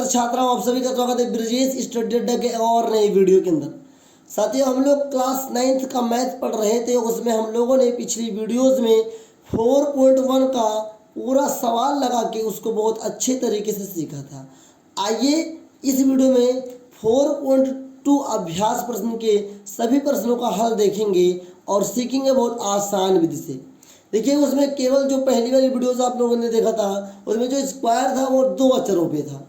छात्र छात्राओं, आप सभी का स्वागत है ब्रजेश स्टडी अड्डा के और नई वीडियो के अंदर। साथियों, हम लोग क्लास 9th का मैथ पढ़ रहे थे। उसमें हम लोगों ने पिछली वीडियोस में 4.1 का पूरा सवाल लगा के उसको बहुत अच्छे तरीके से सीखा था। आइए इस वीडियो में 4.2 अभ्यास प्रश्न के सभी प्रश्नों का हल देखेंगे और सीखेंगे बहुत आसान विधि से। देखिए, उसमें केवल जो पहली वाली वीडियोस आप लोगों ने देखा था उसमें जो स्क्वायर था वो 2 अक्षरों पे था,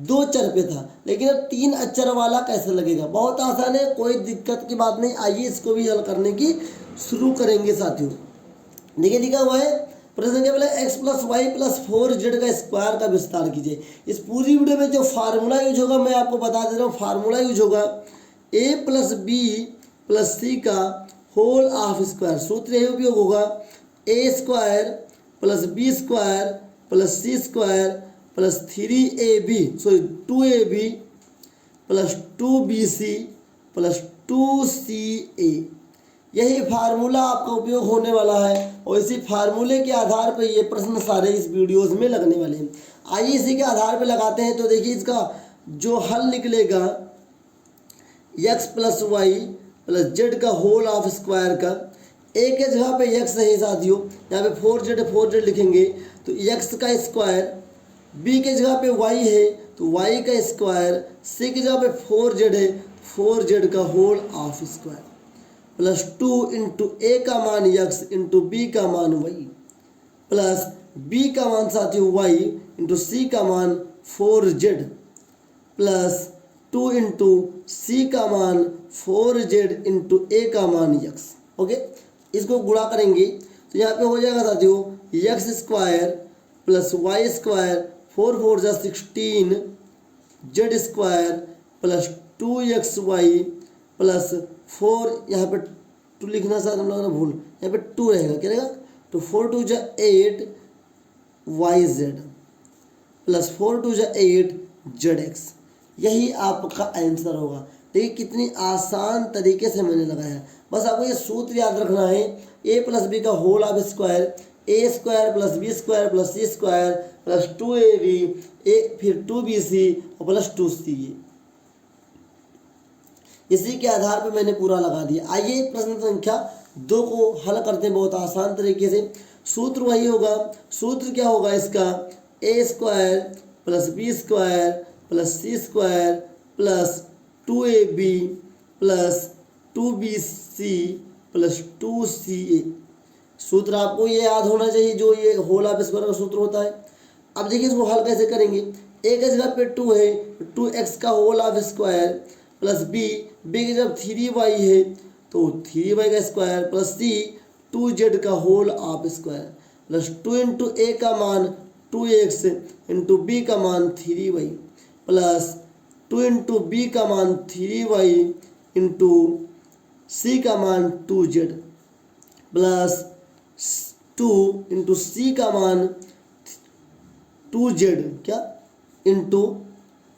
2 चर पे था, लेकिन अब 3 अक्षर वाला कैसे लगेगा। बहुत आसान है, कोई दिक्कत की बात नहीं। आइए इसको भी हल करने की शुरू करेंगे साथियों। देखिए, लिखा हुआ है प्रश्न के पहले x + y + 4z का स्क्वायर का विस्तार कीजिए। इस पूरी वीडियो में जो फार्मूला यूज होगा मैं आपको बता दे रहा हूँ। फार्मूला यूज होगा a + b + c का होल ऑफ स्क्वायर। सूत्र यही उपयोग होगा a² + b² + c² + 3ab 2ab + 2bc + 2ca। यही फार्मूला आपका उपयोग होने वाला है और इसी फार्मूले के आधार पर ये प्रश्न सारे इस वीडियोस में लगने वाले हैं। आइए इसी के आधार पर लगाते हैं। तो देखिए, इसका जो हल निकलेगा x + y + z का होल ऑफ स्क्वायर का। a के जगह पे x है साथियों, यहाँ पे 4z लिखेंगे तो x का स्क्वायर, b के जगह पे y है तो y का स्क्वायर, c के जगह पे 4z है 4z का whole of square plus 2 into a का मान x इंटू b का मान y प्लस b का मान साथियों y इंटू c का मान 4z प्लस 2 इंटू c का मान 4z इंटू a का मान x। ओके, इसको गुणा करेंगे तो यहाँ पे हो जाएगा साथियों x² + y², 4 4 जा 16, z² प्लस 2xy प्लस 4, यहाँ पे 2 लिखना साथ हम लोगों ने भूल, यहाँ पे 2 रहेगा। क्या रहेगा? तो 4 2 जा 8 yz प्लस 4 2 जा 8 zx। यही आपका आंसर होगा। देखिए कितनी आसान तरीके से मैंने लगाया। बस आपको ये सूत्र याद रखना है, a + b का whole of square, a² + b² + c² plus 2ab फिर 2bc और प्लस 2ca। इसी के आधार पर मैंने पूरा लगा दिया। आइए प्रश्न संख्या 2 को हल करते हैं बहुत आसान तरीके से। सूत्र वही होगा। सूत्र क्या होगा इसका? a² + b² + c² plus 2ab plus 2bc plus 2ca। सूत्र आपको ये याद होना चाहिए, जो ये होल ऑफ स्क्वायर का सूत्र होता है। अब देखिए इसको हल कैसे करेंगे। a के जगह पे 2 है, 2x का whole of square plus b की जगह 3y है तो 3y का स्क्वायर प्लस c 2z का whole of square plus 2 into a का मान 2x इंटू b का मान 3y प्लस 2 इंटू b का मान 3y इंटू c का मान 2z प्लस 2 इंटू c का मान 2z क्या इंटू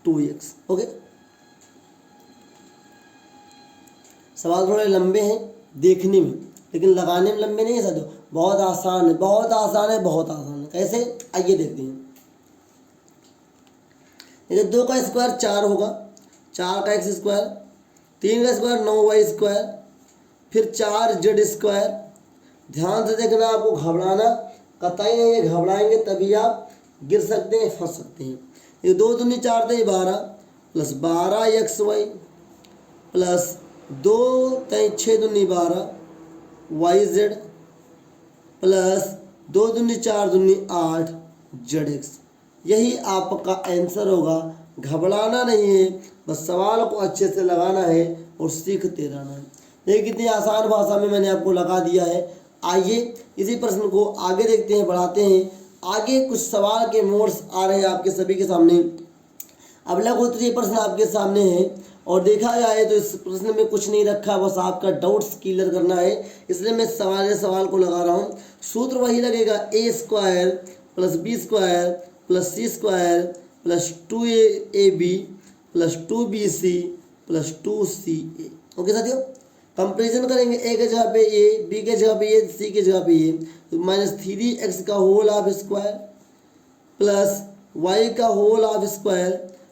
2x। ओके, सवाल थोड़े लंबे हैं देखने में, लेकिन लगाने में लंबे नहीं है साथियों। बहुत आसान है, बहुत आसान है, बहुत आसान है। कैसे? आइए देखते हैं। देखिए 2 का स्क्वायर 4 होगा, 4 का x², 3 का स्क्वायर 9y², फिर 4z²। ध्यान से देखना, आपको घबराना कतई नहीं है। घबराएंगे तभी आप गिर सकते हैं, फंस सकते हैं। ये 2 दूनी 4 × 12 प्लस 12xy प्लस 2 × 6 दूनी 12 yz प्लस 2 दूनी 4 दूनी 8 zx। यही आपका आंसर होगा। घबराना नहीं है, बस सवाल को अच्छे से लगाना है और सीखते रहना है। ये कितनी आसान भाषा में मैंने आपको लगा दिया है। आइए इसी प्रश्न को आगे देखते हैं, बढ़ाते हैं। आगे कुछ सवाल के मोड्स आ रहे हैं आपके सभी के सामने। अब लघुत्तरीय प्रश्न आपके सामने है और देखा जाए तो इस प्रश्न में कुछ नहीं रखा, बस आपका डाउट्स क्लियर करना है, इसलिए मैं सवाल को लगा रहा हूँ। सूत्र वही लगेगा a² + b² + c² plus 2ab plus 2bc plus 2ca। Okay साथियों, कंपेरिजन करेंगे। a के जगह पे a, b के जगह पे a, c के जगह पे a, तो -3x का whole of square plus y का whole of square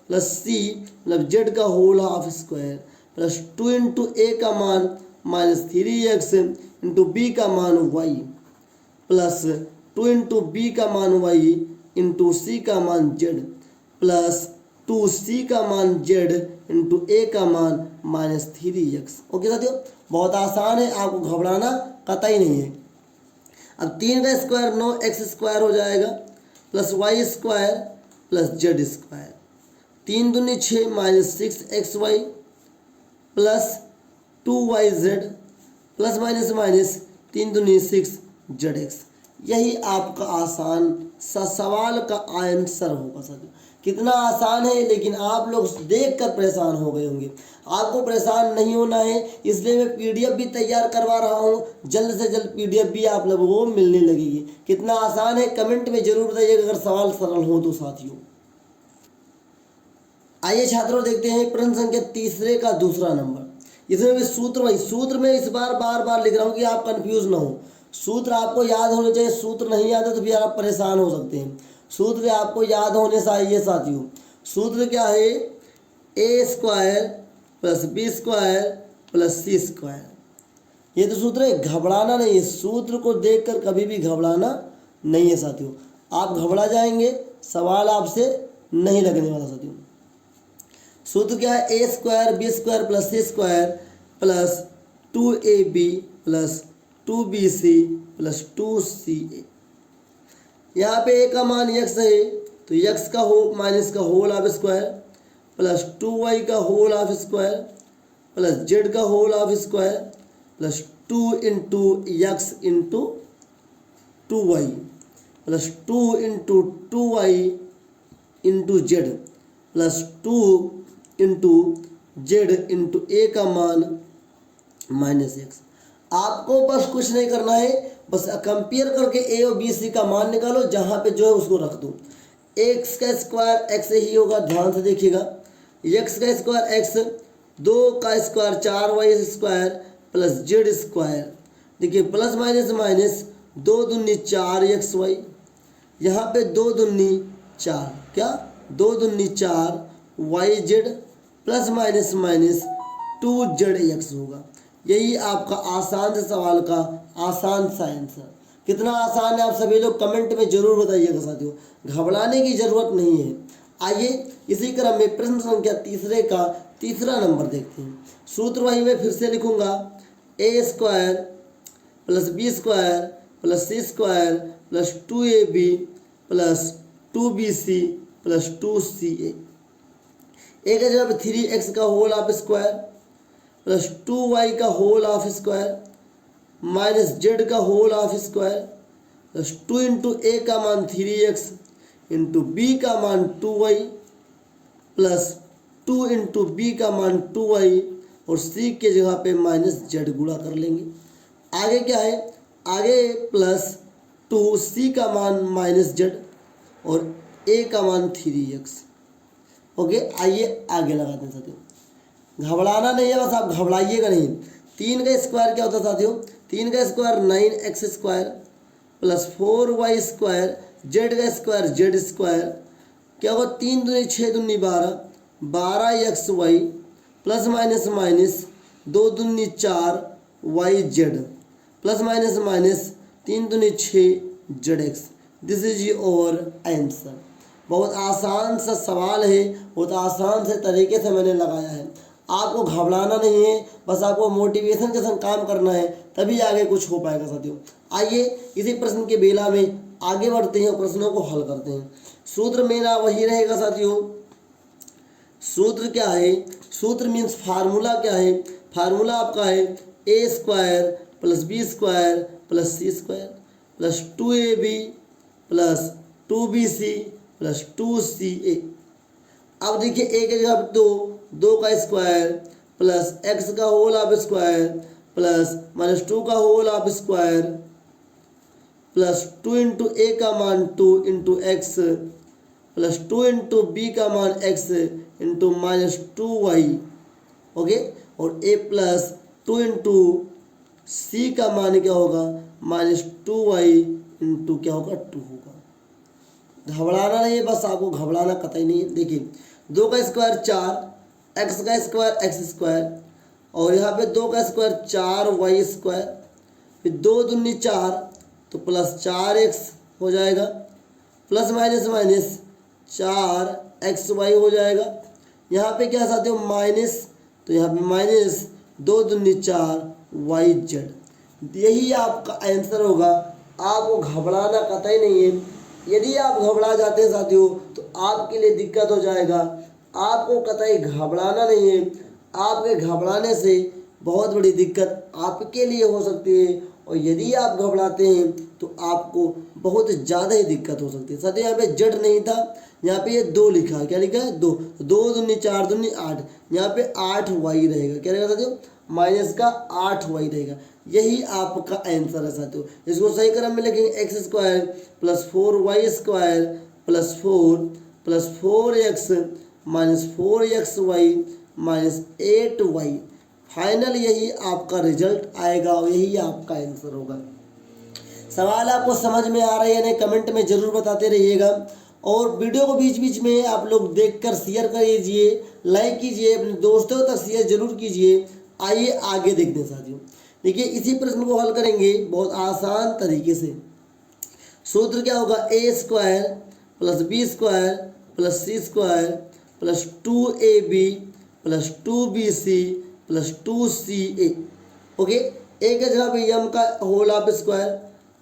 plus C मतलब जेड का whole half square plus 2 into ए का मान -3x इंटू बी का मान y प्लस 2 इंटू बी का मान y इंटू सी का मान z प्लस 2c का मान z इंटू ए का मान -3x। ओके साथियों, बहुत आसान है, आपको घबराना कतई नहीं है। अब 3 का स्क्वायर 9x स्क्वायर हो जाएगा plus y square plus z square, 3 दूनी 6 -6xy plus 2yz plus minus minus 3 दूनी 6zx। यही आपका आसान सा सवाल का आंसर होगा साथियों। कितना आसान है, लेकिन आप लोग देखकर परेशान हो गए होंगे। आपको परेशान नहीं होना है, इसलिए मैं पीडीएफ भी तैयार करवा रहा हूँ। जल्द से जल्द पीडीएफ भी आप लोगों को मिलने लगेगी। कितना आसान है कमेंट में जरूर बताइएगा अगर सवाल सरल हो तो साथियों। आइए छात्रों देखते हैं प्रश्न संख्या 3 का दूसरा नंबर। इसमें भी सूत्र में इस बार बार लिख रहा हूँ कि आप कंफ्यूज ना हो। सूत्र आपको याद होने चाहिए, सूत्र नहीं याद है तो फिर आप परेशान हो सकते हैं। सूत्र आपको याद होने चाहिए साथियों। सूत्र क्या है? A square plus B square plus C square. ये तो सूत्र है, घबराना नहीं है। सूत्र को देखकर कभी भी घबराना नहीं है साथियों। आप घबरा जाएंगे, सवाल आपसे नहीं लगने वाला साथियों। सूत्र क्या है? A square b square plus C square plus 2ab plus 2bc plus 2ca। यहाँ पे ए का मान x है तो x का माइनस का whole half square plus 2y का whole half square plus z का whole half square plus 2 into x into 2y plus 2 into 2y into z plus 2 into z into a का मान -x। आपको बस कुछ नहीं करना है, बस कंपेयर करके ए और बी सी का मान निकालो, जहाँ पे जो है उसको रख दो। एक्स का स्क्वायर एक्स ही होगा, ध्यान से देखिएगा। एक्स का स्क्वायर एक्स, 2 का square 4y square plus Z square. देखिए प्लस माइनस माइनस 2 दूनी 4xy, यहाँ पे 2 दूनी 4, क्या 2 दूनी 4yz plus minus minus 2zx होगा। यही आपका आसान से सवाल का आसान सा आंसर। कितना आसान है आप सभी लोग कमेंट में जरूर बताइएगा साथियों। घबराने की जरूरत नहीं है। आइए इसी क्रम में प्रश्न संख्या 3 का तीसरा नंबर देखते हैं। सूत्र वही मैं फिर से लिखूंगा, a square plus B square plus C square plus 2ab plus 2bc plus 2ca। A का जवाब 3x का whole half square plus 2y का whole half square minus z का whole half square plus 2 into ए का मान 3x into b का मान 2y plus 2 into b का मान 2y और सी के जगह पे माइनस z गुणा कर लेंगे। आगे क्या है? आगे प्लस 2c का मान माइनस z और a का मान 3x। ओके, आइए आगे लगाते हैं साथियों। घबराना नहीं है, बस आप घबराइएगा नहीं। 3 का स्क्वायर क्या होता है साथियों? 3 का square 9x square plus 4y square, z का स्क्वायर z स्क्वायर, क्या होगा 3 दूनी 6 दूनी 12xy प्लस माइनस माइनस 2 दूनी 4yz प्लस माइनस माइनस 3 दूनी 6zx। This is your answer. बहुत आसान सा सवाल है, बहुत आसान से तरीके से मैंने लगाया है। आपको घबराना नहीं है, बस आपको मोटिवेशन के संग काम करना है, तभी आगे कुछ हो पाएगा साथियों। आइए इसी प्रश्न के बेला में आगे बढ़ते हैं और प्रश्नों को हल करते हैं। सूत्र मेरा वही रहेगा साथियों। सूत्र क्या है? सूत्र मीन्स फार्मूला क्या है? फार्मूला आपका है a square plus B square plus C square plus 2ab plus 2bc plus 2ca। अब देखिए ए के जगह 2 का स्क्वायर प्लस x का होल हाफ स्क्वायर प्लस -2 का whole half square plus 2 into ए का मान 2 into x plus 2 into b का मान x इंटू -2y। ओके, और a प्लस 2 इंटू सी का मान क्या होगा? -2y इंटू क्या होगा? 2 होगा। घबराना नहीं है, बस आपको घबराना कतई नहीं है। देखिए 2 का स्क्वायर 4, x का स्क्वायर x स्क्वायर, और यहाँ पे 2 का स्क्वायर 4y स्क्वायर, फिर 2 दूनी 4 तो प्लस 4x हो जाएगा, प्लस माइनस माइनस 4xy हो जाएगा। यहाँ पे क्या साथियों माइनस, तो यहाँ पे माइनस 2 दूनी 4yz। यही आपका आंसर होगा। आपको घबराना कतई नहीं है। यदि आप घबरा जाते हैं साथियों तो आपके लिए दिक्कत हो जाएगा। आपको कतई घबराना नहीं है। आपके घबराने से बहुत बड़ी दिक्कत आपके लिए हो सकती है, और यदि आप घबराते हैं तो आपको बहुत ज़्यादा ही दिक्कत हो सकती है। साथियों यहाँ पे जड़ नहीं था, यहाँ पे ये 2 लिखा है। क्या लिखा है? 2। 2 दूनी 4 दूनी 8, यहाँ पे 8y रहेगा। क्या रहेगा साथियों? माइनस का 8y रहेगा। यही आपका आंसर है साथियों। इसको सही क्रम में लिखेंगे, x square plus 4y square plus 4x minus 4xy minus 8y। Final यही आपका रिजल्ट आएगा और यही आपका आंसर होगा। सवाल आपको समझ में आ रहा है या नहीं कमेंट में ज़रूर बताते रहिएगा, और वीडियो को बीच बीच में आप लोग देखकर शेयर कीजिए, लाइक कीजिए, अपने दोस्तों तक शेयर जरूर कीजिए। आइए आगे देखते हैं साथियों। देखिए इसी प्रश्न को हल करेंगे बहुत आसान तरीके से। सूत्र क्या होगा? A square plus B square plus C square plus 2ab plus 2bc plus 2ca। Okay, a के जगह पे m का whole of square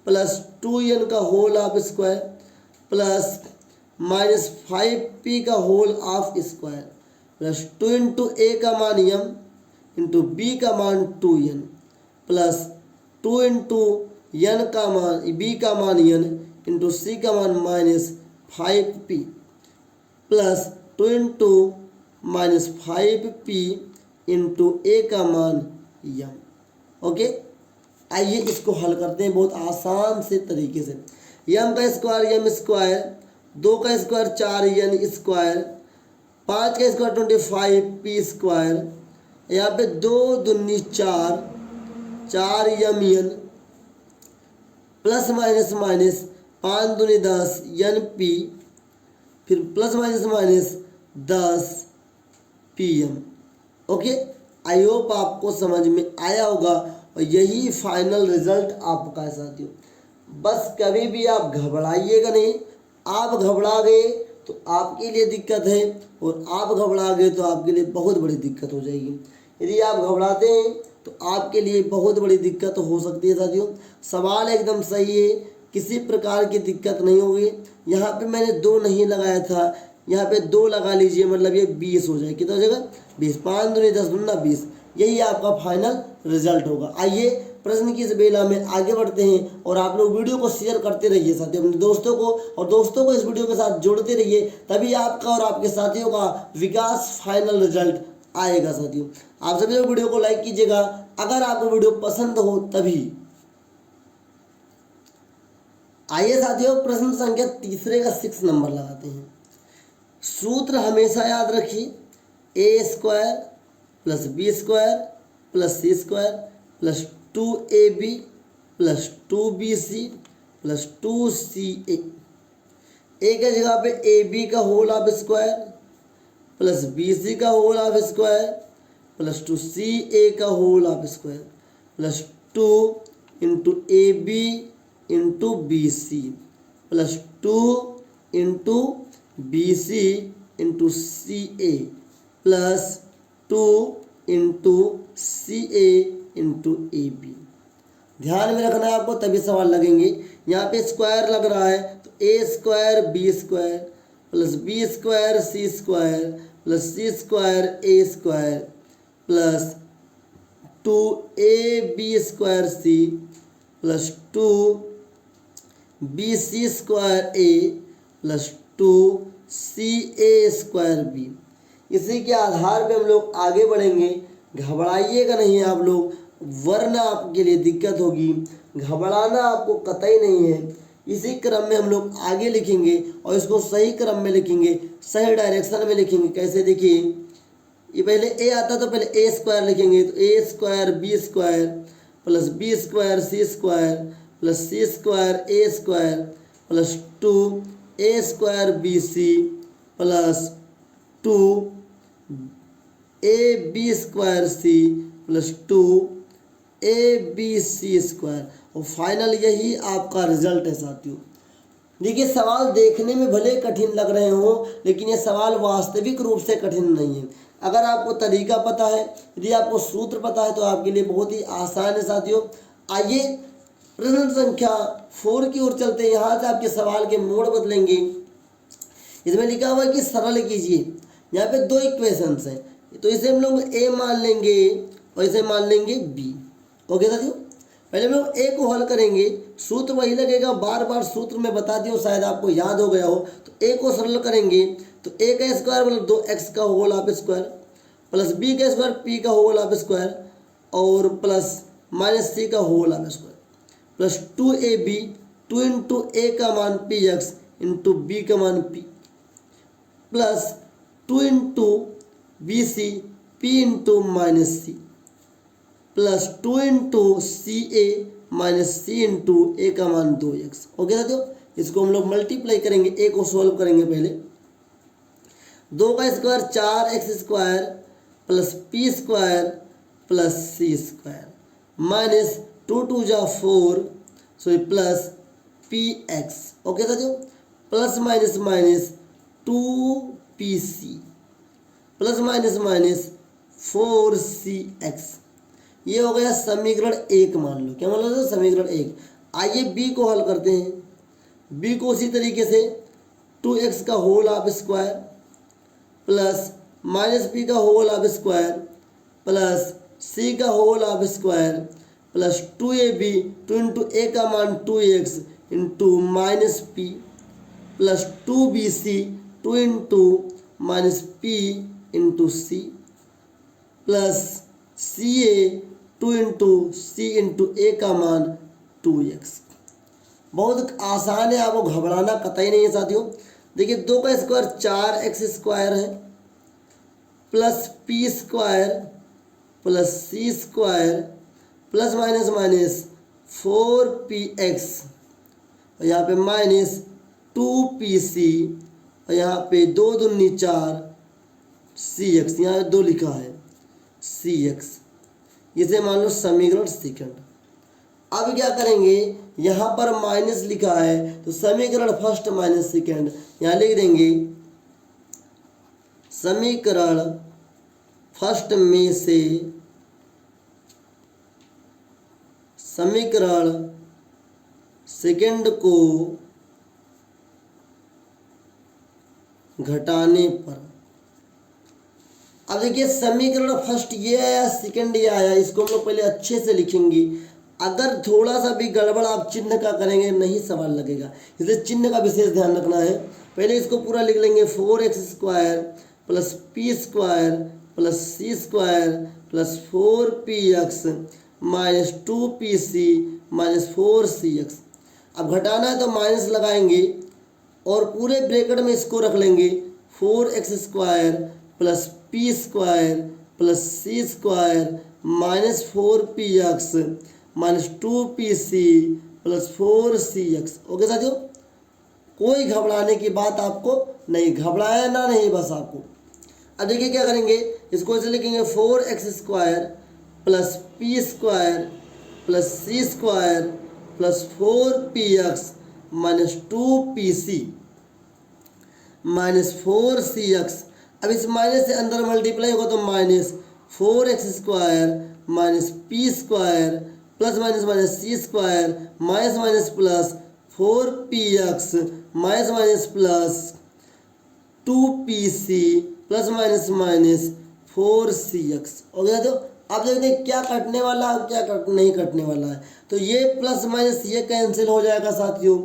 plus 2n का whole of square plus minus 5p का whole of square plus 2 into ए का मान m into b का मान 2n प्लस 2 इंटू n का मान b का मान n इंटू सी का मान minus 5p plus 2 into minus 5p into ए का मान m। ओके, आइए इसको हल करते हैं बहुत आसान से तरीके से। m का स्क्वायर m स्क्वायर, 2 का स्क्वायर 4n स्क्वायर, 5 का स्क्वायर 25p स्क्वायर, यहाँ पे 2 दूनी 4, 4mn प्लस माइनस माइनस 5 दूनी 10 np, फिर plus minus minus 10 pm। Okay, I hope आपको समझ में आया होगा, और यही फाइनल रिजल्ट आपका है साथियों। बस कभी भी आप घबराइएगा नहीं। आप घबरा गए तो आपके लिए दिक्कत है, और आप घबरा गए तो आपके लिए बहुत बड़ी दिक्कत हो जाएगी। यदि आप घबराते हैं तो आपके लिए बहुत बड़ी दिक्कत हो सकती है साथियों। सवाल एकदम सही है, किसी प्रकार की दिक्कत नहीं होगी। यहाँ पे मैंने 2 नहीं लगाया था, यहाँ पे 2 लगा लीजिए, मतलब ये 20 हो जाए। कितना हो जाएगा? 20। 5 दूनी 10 दूना 20। यही आपका फाइनल रिजल्ट होगा। आइए प्रश्न की इस बेला में आगे बढ़ते हैं, और आप लोग वीडियो को शेयर करते रहिए साथियों अपने दोस्तों को, और दोस्तों को इस वीडियो के साथ जोड़ते रहिए, तभी आपका और आपके साथियों का विकास फाइनल रिजल्ट आएगा साथियों। आप सभी लोग वीडियो को लाइक कीजिएगा अगर आपको वीडियो पसंद हो तभी। आइए साथियों प्रश्न संख्या तीसरे का 6 नंबर लगाते हैं। सूत्र हमेशा याद रखिए, a square plus B square plus C square plus 2ab plus 2bc plus 2ca। A के जगह पे ab का whole of square plus bc का whole of square plus 2ca का whole of square plus 2 into ab into bc plus 2 into bc into ca plus 2 into ca into ab। ध्यान में रखना है आपको, तभी सवाल लगेंगे। यहाँ पे स्क्वायर लग रहा है तो a square b square plus B square c square plus C square a square plus 2ab square c plus 2bc square a plus 2ca square b. इसी के आधार पे हम लोग आगे बढ़ेंगे। घबराइएगा नहीं आप लोग, वरना आपके लिए दिक्कत होगी। घबराना आपको कतई नहीं है। इसी क्रम में हम लोग आगे लिखेंगे, और इसको सही क्रम में लिखेंगे, सही डायरेक्शन में लिखेंगे। कैसे? देखिए, ये पहले ए आता तो पहले ए स्क्वायर लिखेंगे, तो a square b square plus B square c square plus C square a square plus 2 a square b c plus two a b square c plus two a b c square, और final यही आपका result है साथियों। देखिए सवाल देखने में भले कठिन लग रहे हो, लेकिन ये सवाल वास्तविक रूप से कठिन नहीं है। अगर आपको तरीका पता है, यदि आपको सूत्र पता है, तो आपके लिए बहुत ही आसान है साथियों। आइए प्रश्न संख्या 4 की ओर चलते हैं। यहाँ से आपके सवाल के मोड़ बदलेंगे। इसमें लिखा हुआ है कि सरल कीजिए। यहाँ पे दो इक्वेशंस हैं, तो इसे हम लोग ए मान लेंगे और इसे मान लेंगे बी। ओके साथियों, पहले हम लोग ए को हल करेंगे। सूत्र वही लगेगा, बार बार सूत्र में बता दियो, शायद आपको याद हो गया हो। तो ए को सरल करेंगे तो ए का स्क्वायर मतलब 2x का whole of square plus b का स्क्वायर पी का होल ऑफ स्क्वायर और प्लस माइनस सी का whole of square plus 2ab 2 into ए का मान पी एक्स इंटू बी का मान p plus 2 into b c p into minus c plus 2 into c a minus c into ए का मान 2x। Okay साथियों, इसको हम लोग मल्टीप्लाई करेंगे, ए को सॉल्व करेंगे। पहले 2 का square 4x square plus p square plus सी स्क्वायर माइनस 2 2 जा 4 so plus p x. Okay साथियों, plus minus minus 2pc plus minus minus 4cx। ये हो गया समीकरण 1 मान लो। क्या मान लो समीकरण 1। आइए बी को हल करते हैं। बी को उसी तरीके से 2x का whole of square plus minus p का होल ऑफ स्क्वायर प्लस सी का whole of square plus 2ab 2 into ए का मान 2x into minus p plus 2bc 2 into minus p into c plus c a 2 into c into ए का मान 2x। बहुत आसान है, आपको घबराना कतई नहीं है साथियों। देखिए 2 का स्क्वायर 4x स्क्वायर है प्लस पी स्क्वायर प्लस सी square plus minus minus 4px और यहाँ पे माइनस 2pc और यहाँ पे 2 दूनी 4 cx, यहाँ 2 लिखा है cx। इसे मान लो समीकरण सेकंड। अब क्या करेंगे, यहाँ पर माइनस लिखा है तो समीकरण फर्स्ट माइनस सेकंड यहाँ लिख देंगे। समीकरण फर्स्ट में से समीकरण सेकंड को घटाने पर। अब देखिए समीकरण फर्स्ट ये आया, सेकंड ये आया, इसको हम लोग पहले अच्छे से लिखेंगे। अगर थोड़ा सा भी गड़बड़ आप चिन्ह का करेंगे नहीं सवाल लगेगा, इसलिए चिन्ह का विशेष ध्यान रखना है। पहले इसको पूरा लिख लेंगे 4x square plus p square plus सी square plus 4px minus 2pc minus 4cx। अब घटाना है तो माइनस लगाएंगे और पूरे ब्रैकेट में इसको रख लेंगे 4x square plus p square plus सी square minus 4px minus 2pc plus 4cx। Okay साथियों, कोई घबराने की बात आपको नहीं, घबराया ना नहीं बस आपको। अब देखिए क्या करेंगे, इसको ऐसे लिखेंगे 4x square plus p square plus सी square plus 4px minus 2pc minus 4cx। अब इस माइनस से अंदर मल्टीप्लाई होगा तो minus 4x square minus p square plus minus minus c square minus minus plus 4px minus minus plus 2pc plus minus minus 4cx। हो गया। तो अब देखते हैं क्या कटने वाला है क्या नहीं कटने वाला है। तो ये प्लस माइनस ये कैंसिल हो जाएगा साथियों,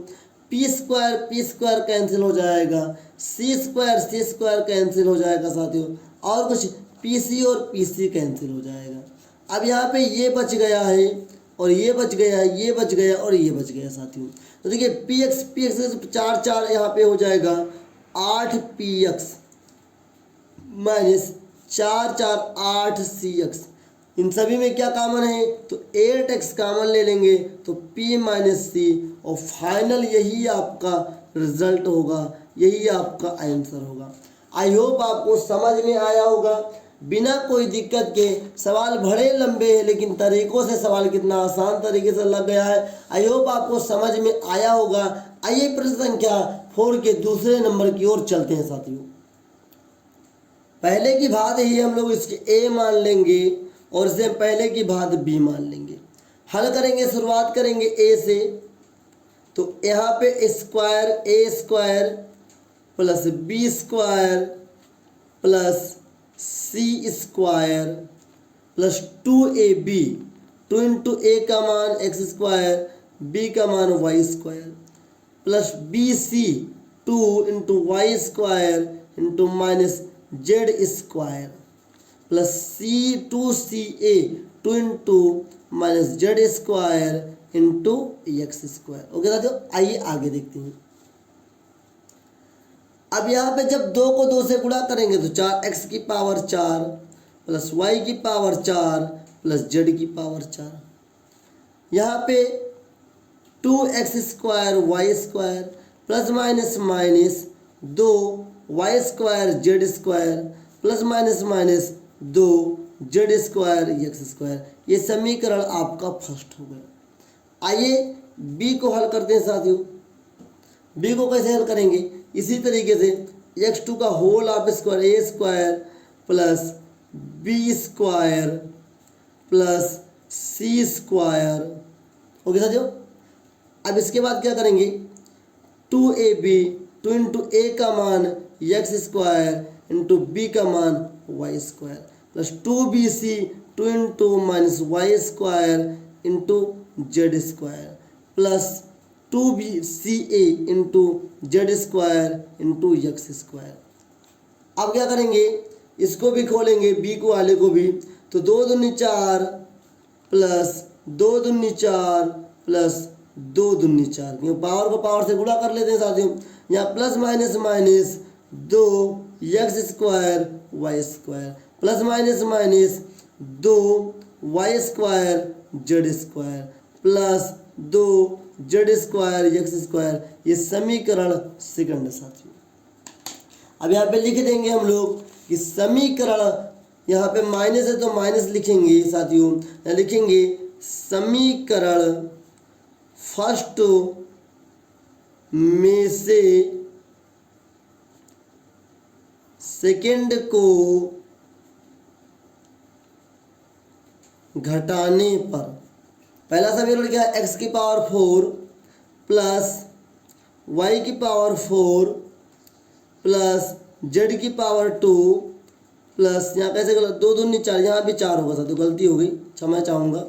पी स्क्वायर कैंसिल हो जाएगा, सी स्क्वायर कैंसिल हो जाएगा साथियों, और कुछ पीसी और पीसी कैंसिल हो जाएगा। अब यहाँ पे ये बच गया है और ये बच गया है, ये बच गया और ये बच गया साथियों। तो देखिए पी एक्स 4 4 यहाँ पे हो जाएगा 8px माइनस 4 4 8cx। इन सभी में क्या कॉमन है तो 8x कॉमन ले लेंगे तो p माइनस सी, और फाइनल यही आपका रिजल्ट होगा, यही आपका आंसर होगा। आई होप आपको समझ में आया होगा। बिना कोई दिक्कत के सवाल बड़े लंबे हैं लेकिन तरीकों से सवाल कितना आसान तरीके से लग गया है। आई होप आपको समझ में आया होगा। आइए प्रश्न संख्या 4 के दूसरे नंबर की ओर चलते हैं साथियों। पहले की बात ही हम लोग इसके ए मान लेंगे और इसे पहले की बात बी मान लेंगे। हल करेंगे, शुरुआत करेंगे ए से। तो यहाँ पे square a square plus B square plus C square plus 2ab, 2 into ए का मान एक्स स्क्वायर, बी का मान y square plus b c 2 into y square into minus z square plus c 2ca 2 into minus z square into x square. Okay साथियों, आइए आगे देखते हैं। अब यहाँ पे जब 2 को 2 से गुणा करेंगे तो 4x की पावर 4 प्लस y की पावर 4 प्लस z की पावर 4। यहाँ पे 2x square y square plus minus minus 2y square z square plus minus minus 2z square x square. ये समीकरण आपका फर्स्ट हो गया। आइए बी को हल करते हैं साथियों। बी को कैसे हल करेंगे? इसी तरीके से x2 का whole of square a square plus B square plus C square. Okay साथियों, अब इसके बाद क्या करेंगे? 2ab 2 इंटू ए का मान एक्स स्क्वायर इंटू बी का मान y square plus 2bc 2 into minus y square into z square plus 2bca into z square into x square. अब क्या करेंगे? इसको भी खोलेंगे, बी को वाले को भी। तो 2 दूनी 4 प्लस 2 दूनी 4 प्लस 2 दूनी 4, क्योंकि पावर को पावर से गुणा कर लेते हैं साथियों। यहाँ plus minus minus 2 x square y square plus minus minus 2 y square z square plus 2 z square x square. ये समीकरण सेकंड है साथियों। अब यहाँ पे लिख देंगे हम लोग कि समीकरण, यहाँ पे माइनस है तो माइनस लिखेंगे साथियों। यहाँ लिखेंगे समीकरण फर्स्ट में से सेकंड को घटाने पर पहला समीकरण क्या है? x की पावर 4 प्लस y की पावर 4 प्लस z की पावर 2 प्लस यहाँ कैसे गलत 2 दूनी 4, यहाँ भी 4 होगा साथियों, गलती हो गई, क्षमा चाहूँगा,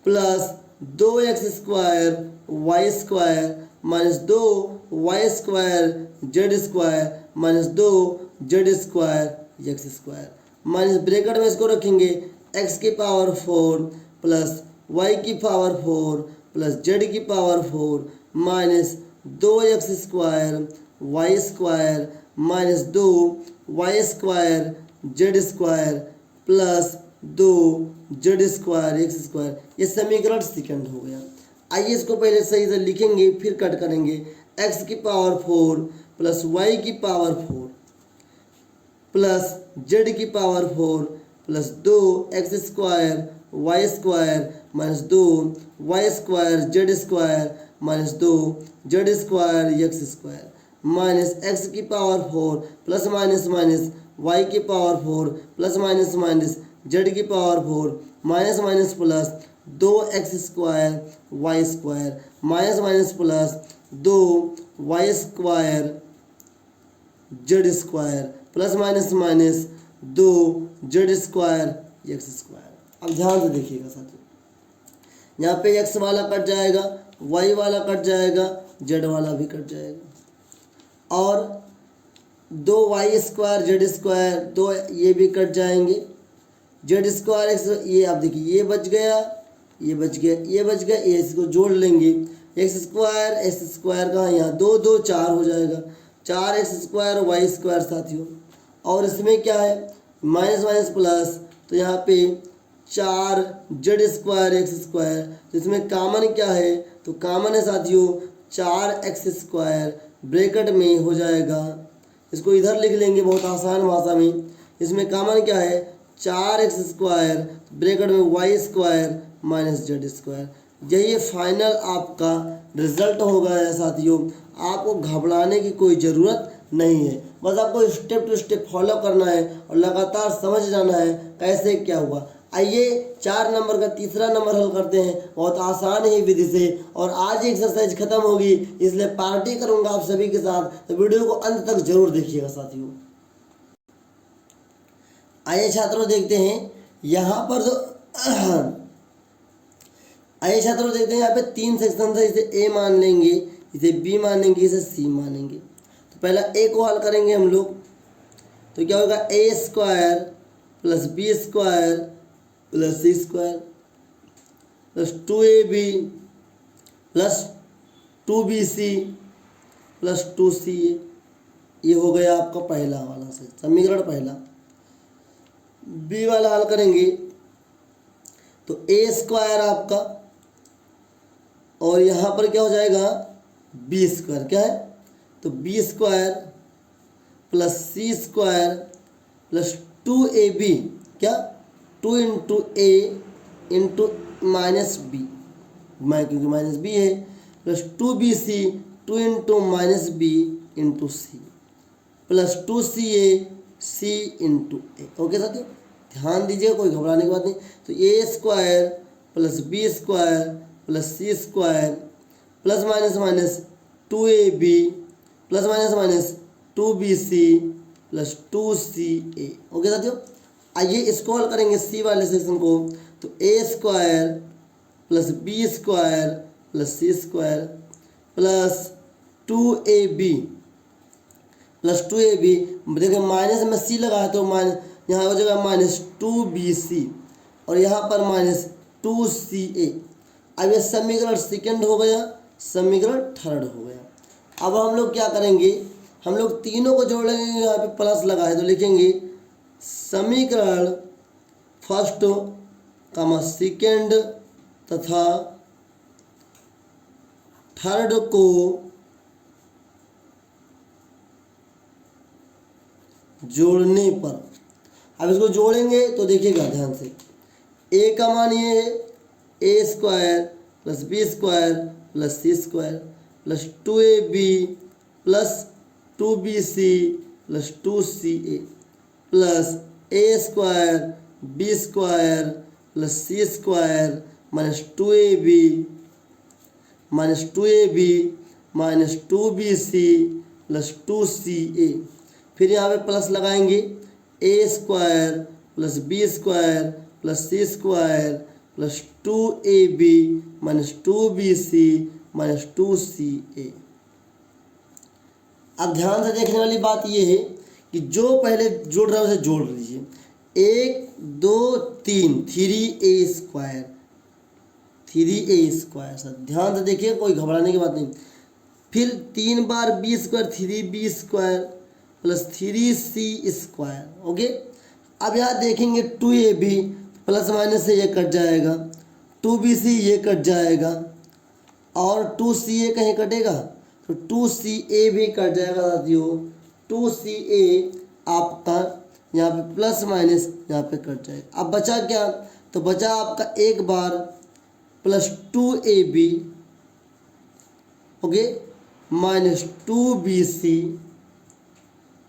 plus 2x square y square minus 2y square z square minus 2z square x square minus bracket में इसको रखेंगे x की पावर 4 प्लस y की पावर 4 प्लस z की power 4 minus 2x square y square minus 2y square z square plus 2z square x square. ये समीकरण second हो गया। आइए इसको पहले सही से लिखेंगे फिर कट करेंगे। x की पावर 4 प्लस y की पावर 4 प्लस z की power 4 plus 2x square y square minus 2y square z square minus 2z square x square minus x की power 4 plus minus minus y की power 4 plus minus minus z की power 4 minus minus plus 2x square y square minus minus plus 2y square z square plus minus minus 2z square x square. अब ध्यान से देखिएगा साथियों, यहाँ पे x वाला कट जाएगा, y वाला कट जाएगा, z वाला भी कट जाएगा और 2y स्क्वायर जेड स्क्वायर 2 ये भी कट जाएंगे, जेड स्क्वायर एक्स, ये आप देखिए ये बच गया, ये बच गया, ये बच गया, ये इसको जोड़ लेंगे एक्स स्क्वायर कहाँ, यहाँ 2 2 4 हो जाएगा, 4x स्क्वायर वाई स्क्वायर साथियों। और इसमें क्या है माइनस माइनस प्लस, तो यहाँ पे 4 जेड स्क्वायर एक्स स्क्वायर, तो इसमें कॉमन क्या है, तो कॉमन है साथियों 4x स्क्वायर, ब्रैकेट में हो जाएगा इसको इधर लिख लेंगे बहुत आसान भाषा में। इसमें कॉमन क्या है, 4x² ब्रैकेट में y² माइनस z²। यही फाइनल आपका रिजल्ट होगा साथियों। आपको घबराने की कोई ज़रूरत नहीं है, बस आपको स्टेप टू स्टेप फॉलो करना है और लगातार समझ जाना है कैसे क्या हुआ। आइए 4 नंबर का तीसरा नंबर हल करते हैं, बहुत आसान है विधि से। और आज ही एक्सरसाइज खत्म होगी, इसलिए पार्टी करूंगा आप सभी के साथ, तो वीडियो को अंत तक जरूर देखिएगा साथियों। आइए छात्रों देखते हैं यहाँ पर आइए छात्रों देखते हैं यहाँ पे 3 सेक्शन है। इसे ए मान लेंगे, इसे बी मानेंगे, इसे सी मानेंगे। तो पहला ए को हल करेंगे हम लोग, तो क्या होगा, a² plus b² plus c² plus 2ab plus 2bc plus 2ca। ये हो गया आपका पहला वाला से समीकरण पहला। बी वाला हल करेंगे तो a² आपका, और यहाँ पर क्या हो जाएगा, b²। क्या है, तो b² plus c² plus 2ab, क्या 2 × a इंटू माइनस बी, क्योंकि माइनस बी है, plus 2bc 2 × -b into c plus 2ca c into a. Okay साथियों, ध्यान दीजिए, कोई घबराने की बात नहीं। तो a² plus b² plus c² plus minus 2ab plus minus 2bc plus 2ca। Okay साथियों, आइए इसको हल करेंगे सी वाले सेक्शन को। तो a² plus b² plus c² plus 2ab plus 2ab, देखिए माइनस में सी लगा है तो माइनस यहाँ हो जाएगा माइनस 2bc और यहाँ पर माइनस 2ca। अब ये समीकरण सेकंड हो गया, समीकरण थर्ड हो गया। अब हम लोग क्या करेंगे, हम लोग तीनों को जोड़ेंगे। यहाँ पे प्लस लगा है तो लिखेंगे समीकरण फर्स्ट कॉमा सेकंड तथा थर्ड को जोड़ने पर। अब इसको जोड़ेंगे तो देखिएगा ध्यान से, ए का मान ये है a² plus b² plus c² plus 2ab plus 2bc plus 2ca plus a² b² plus c² minus 2ab minus 2bc plus 2ca। फिर यहाँ पे प्लस लगाएंगे a² plus b² plus c² plus 2ab minus 2bc minus 2ca। अब ध्यान से देखने वाली बात यह है कि जो पहले जोड़ रहा है उसे जोड़ लीजिए। 1 2 3 3a², 3a²। सर ध्यान से देखिए, कोई घबराने की बात नहीं। फिर 3 बार b² 3b² plus 3c²। Okay, अब यहाँ देखेंगे 2ab प्लस माइनस से ये कट जाएगा, 2bc ये कट जाएगा और 2ca कहीं कटेगा तो 2ca भी कट जाएगा साथियों। 2ca आपका यहाँ पे प्लस माइनस यहाँ पे कट जाएगा। अब बचा क्या, तो बचा आपका एक बार plus 2ab, okay, minus 2bc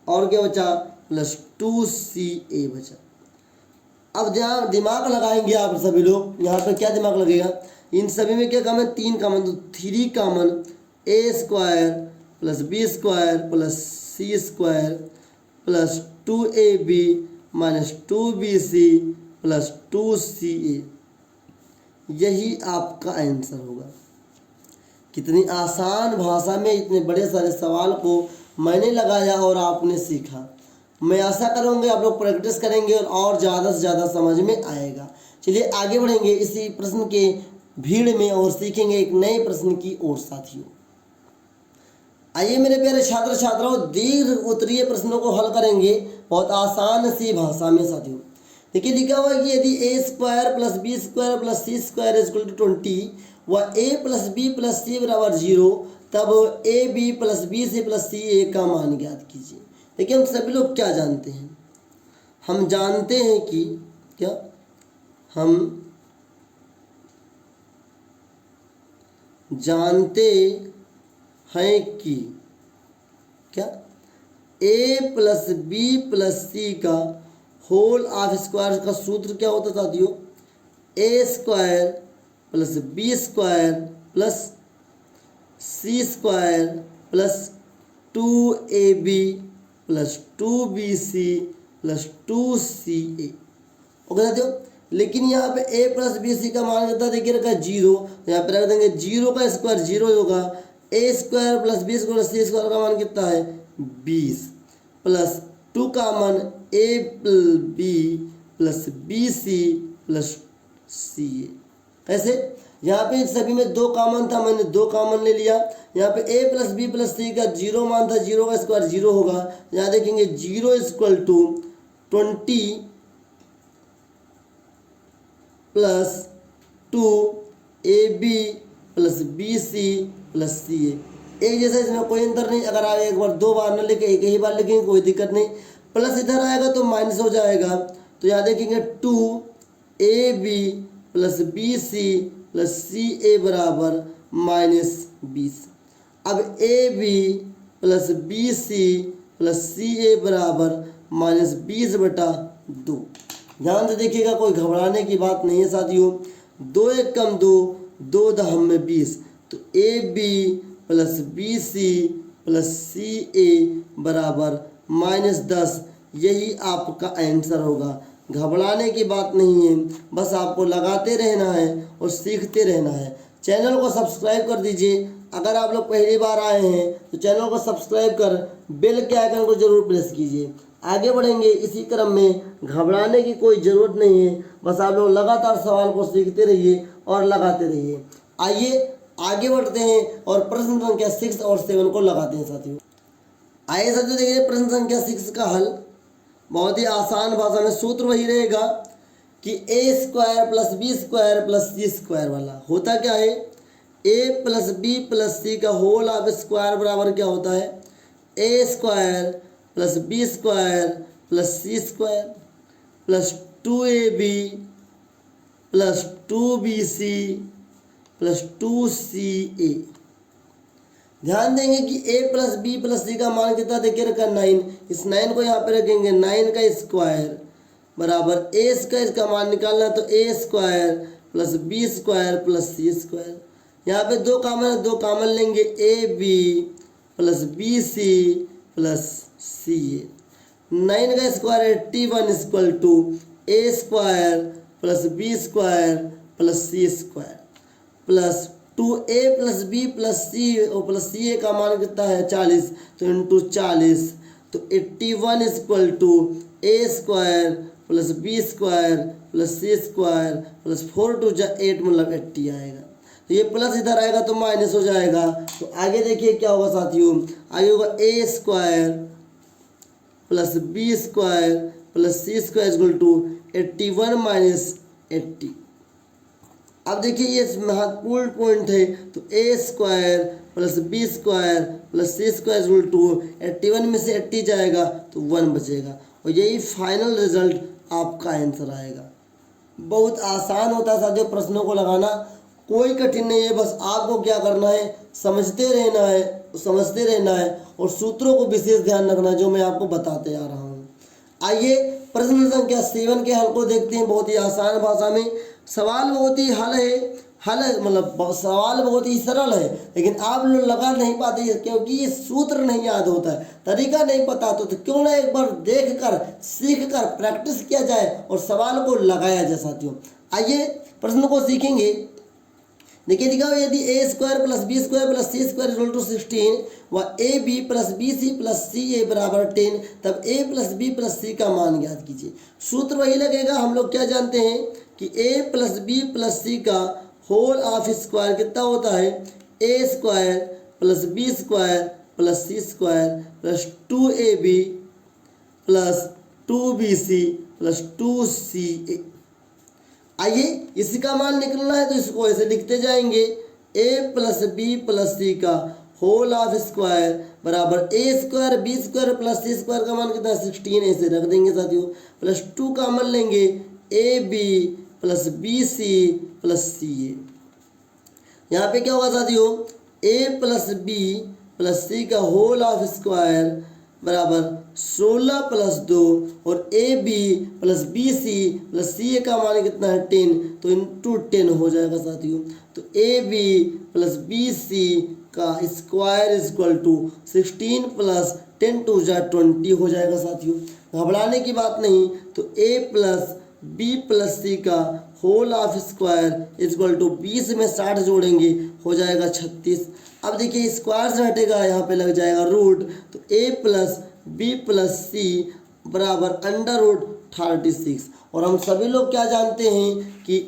और क्या बचा, प्लस 2ca बचा। अब जहाँ दिमाग लगाएंगे आप सभी लोग, यहाँ पर क्या दिमाग लगेगा, इन सभी में क्या कॉमन, 3 कॉमन, तो 3 common, a² plus b² plus c² plus 2ab minus 2bc plus 2ca। यही आपका आंसर होगा। कितनी आसान भाषा में इतने बड़े सारे सवाल को मैंने लगाया और आपने सीखा। मैं आशा करूँगा आप लोग प्रैक्टिस करेंगे और ज़्यादा से ज़्यादा समझ में आएगा। चलिए आगे बढ़ेंगे इसी प्रश्न के भीड़ में और सीखेंगे एक नए प्रश्न की ओर साथियों। आइए मेरे प्यारे छात्र छात्राओं, दीर्घ उत्तरीय प्रश्नों को हल करेंगे बहुत आसान सी भाषा में साथियों। देखिए लिखा हुआ है कि यदि a² plus b² plus c² equal to 20 व a plus b plus c बराबर 0, तब ab plus bc plus ca का मान ज्ञात कीजिए। देखिए हम सभी लोग क्या जानते हैं, हम जानते हैं कि क्या, हम जानते हैं कि क्या a प्लस बी प्लस सी का होल ऑफ स्क्वायर का सूत्र क्या होता था साथियों, a square plus B square plus C square plus 2ab plus 2bc plus 2ca। Okay साथियों, लेकिन यहाँ पे a प्लस बी सी का मान कितना देखिए रखा है 0, तो यहाँ पे रख देंगे 0 का स्क्वायर 0 होगा, a square plus B square c square का मान कितना है 20 प्लस 2 का मान a b plus b c plus c a. कैसे, यहाँ पे सभी में 2 कॉमन था, मैंने 2 कॉमन ले लिया। यहाँ पे a प्लस बी प्लस सी का 0 मान था, 0 का स्क्वायर 0 होगा। यहाँ देखेंगे 0 equal to 20 plus 2ab plus bc plus ca। एक जैसा, इसमें कोई अंतर नहीं। अगर आप एक बार 2 बार ना लिखे, एक ही बार लिखेंगे कोई दिक्कत नहीं। प्लस इधर आएगा तो माइनस हो जाएगा, तो यहाँ देखेंगे 2ab plus bc plus ca बराबर -20। अब ab plus bc plus ca बराबर -20/2। ध्यान से देखिएगा, कोई घबराने की बात नहीं है साथियों। 2 1 कम 2, 2 दहम में 20, तो ab plus bc plus ca बराबर -10। यही आपका आंसर होगा। घबराने की बात नहीं है, बस आपको लगाते रहना है और सीखते रहना है। चैनल को सब्सक्राइब कर दीजिए। अगर आप लोग पहली बार आए हैं तो चैनल को सब्सक्राइब कर बेल के आइकन को जरूर प्रेस कीजिए। आगे बढ़ेंगे इसी क्रम में, घबराने की कोई ज़रूरत नहीं है। बस आप लोग लगातार सवाल को सीखते रहिए और लगाते रहिए। आइए आगे बढ़ते हैं और प्रश्न संख्या 6 और 7 को लगाते हैं साथियों। आइए साथियों देखिए प्रश्न संख्या 6 का हल। बहुत ही आसान भाषा में सूत्र वही रहेगा कि a square plus B square plus C square वाला होता क्या है, a प्लस बी प्लस सी का होल ऑफ स्क्वायर बराबर क्या होता है, a square plus B square plus C square plus 2ab plus 2bc plus 2ca। ध्यान देंगे कि a प्लस बी प्लस सी का मान कितना देखिए रखा 9। इस 9 को यहाँ पे रखेंगे, 9 का स्क्वायर बराबर a स्क्वायर का मान निकालना, तो a square plus B square plus C square. यहाँ पे 2 कॉमन है, 2 कॉमन लेंगे, ab plus b c plus c a. 9 का स्क्वायर 81 equal to a square plus B square plus C square plus 2a plus B plus c और plus c a का मान कितना है 40, तो इंटू 40, तो 81 equal to a square plus B square plus C square plus 4 2 8 मतलब 80 आएगा। तो ये प्लस इधर आएगा तो माइनस हो जाएगा। तो आगे देखिए क्या होगा साथियों, आगे होगा a square plus B square plus C square equal to 81 minus 80। अब देखिए ये महत्वपूर्ण पॉइंट है, तो a square plus B square plus C square equal to 81 में से 80 जाएगा तो 1 बचेगा, और यही फाइनल रिजल्ट आपका आंसर आएगा। बहुत आसान होता है साथियों प्रश्नों को लगाना, कोई कठिन नहीं है। बस आपको क्या करना है, समझते रहना है और सूत्रों को विशेष ध्यान रखना है जो मैं आपको बताते आ रहा हूँ। आइए प्रश्न संख्या 7 के हल को देखते हैं। बहुत ही आसान भाषा में सवाल बहुत ही मतलब सवाल बहुत ही सरल है, लेकिन आप लोग लगा नहीं पाते क्योंकि ये सूत्र नहीं याद होता है, तरीका नहीं पता। तो क्यों ना एक बार देखकर सीखकर प्रैक्टिस किया जाए और सवाल को लगाया जाए साथियों। आइए प्रश्न को सीखेंगे। देखिए दिखाओ, यदि a square plus B square plus C square equal to 16 व a b plus b c plus c a बराबर 10, तब a प्लस बी प्लस सी का मान ज्ञात कीजिए। सूत्र वही लगेगा। हम लोग क्या जानते हैं कि a प्लस बी प्लस सी का होल ऑफ स्क्वायर कितना होता है, a square plus B square plus C square plus 2ab plus 2bc plus 2ca। आइए इसका मान निकलना है तो इसको ऐसे लिखते जाएंगे, a प्लस बी प्लस सी का होल ऑफ स्क्वायर बराबर a square b square plus C square का मान कितना है 16, ऐसे रख देंगे साथियों। प्लस 2 कॉमन लेंगे a b plus b c plus c a. यहाँ पे क्या होगा साथियों, ए प्लस बी प्लस सी का होल ऑफ स्क्वायर बराबर 16 प्लस 2 और a b plus b c plus c a का मान कितना है 10, तो इंटू 10 हो जाएगा साथियों। तो a b plus b c का square is equal to 16 plus 10 two 20 हो जाएगा साथियों। घबराने की बात नहीं। तो ए प्लस बी प्लस सी का whole of square is equal to 20 में 60 जोड़ेंगे हो जाएगा 36। अब देखिए स्क्वायर से हटेगा, यहाँ पे लग जाएगा रूट। तो ए प्लस बी प्लस सी बराबर अंडर रूट 36। और हम सभी लोग क्या जानते हैं कि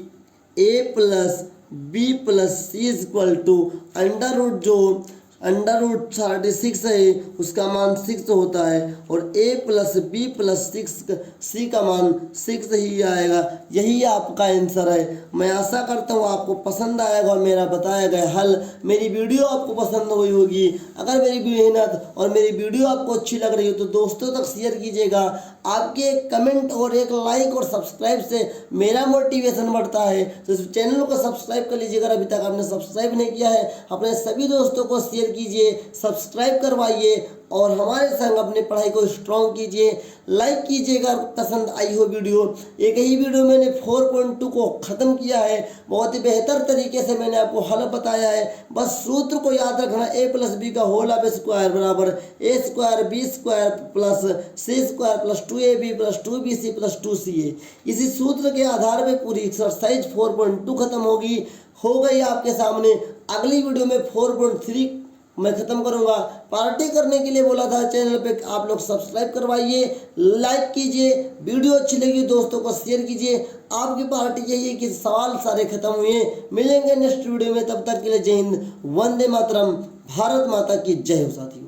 A plus B plus C is equal to under root, जो अंडर रूट 36 है उसका मान 6 होता है, और a plus B plus 6 C का मान 6 ही आएगा। यही आपका आंसर है। मैं आशा करता हूँ आपको पसंद आएगा और मेरा बताया गया हल, मेरी वीडियो आपको पसंद हुई होगी। अगर मेरी मेहनत और मेरी वीडियो आपको अच्छी लग रही हो तो दोस्तों तक शेयर कीजिएगा। आपके एक कमेंट और एक लाइक और सब्सक्राइब से मेरा मोटिवेशन बढ़ता है। तो इस चैनल को सब्सक्राइब कर लीजिएगा, अभी तक आपने सब्सक्राइब नहीं किया है। अपने सभी दोस्तों को शेयर कीजिए, सब्सक्राइब करवाइए और हमारे संग अपनी पढ़ाई को स्ट्रॉन्ग कीजिए। लाइक कीजिएगा पसंद आई हो वीडियो। एक ही वीडियो मैंने 4.2 को ख़त्म किया है, बहुत ही बेहतर तरीके से मैंने आपको हल बताया है। बस सूत्र को याद रखना, ए प्लस बी का होल ऑफ स्क्वायर बराबर a square b square plus C square plus 2ab plus 2bc plus 2ca। इसी सूत्र के आधार पर पूरी एक्सरसाइज 4.2 खत्म होगी। हो गई आपके सामने। अगली वीडियो में 4.3 मैं ख़त्म करूंगा। पार्टी करने के लिए बोला था, चैनल पे आप लोग सब्सक्राइब करवाइए, लाइक कीजिए, वीडियो अच्छी लगी दोस्तों को शेयर कीजिए। आपकी पार्टी यही है कि सवाल सारे खत्म हुए। मिलेंगे नेक्स्ट वीडियो में, तब तक के लिए जय हिंद, वंदे मातरम, भारत माता की जय हो साथियों।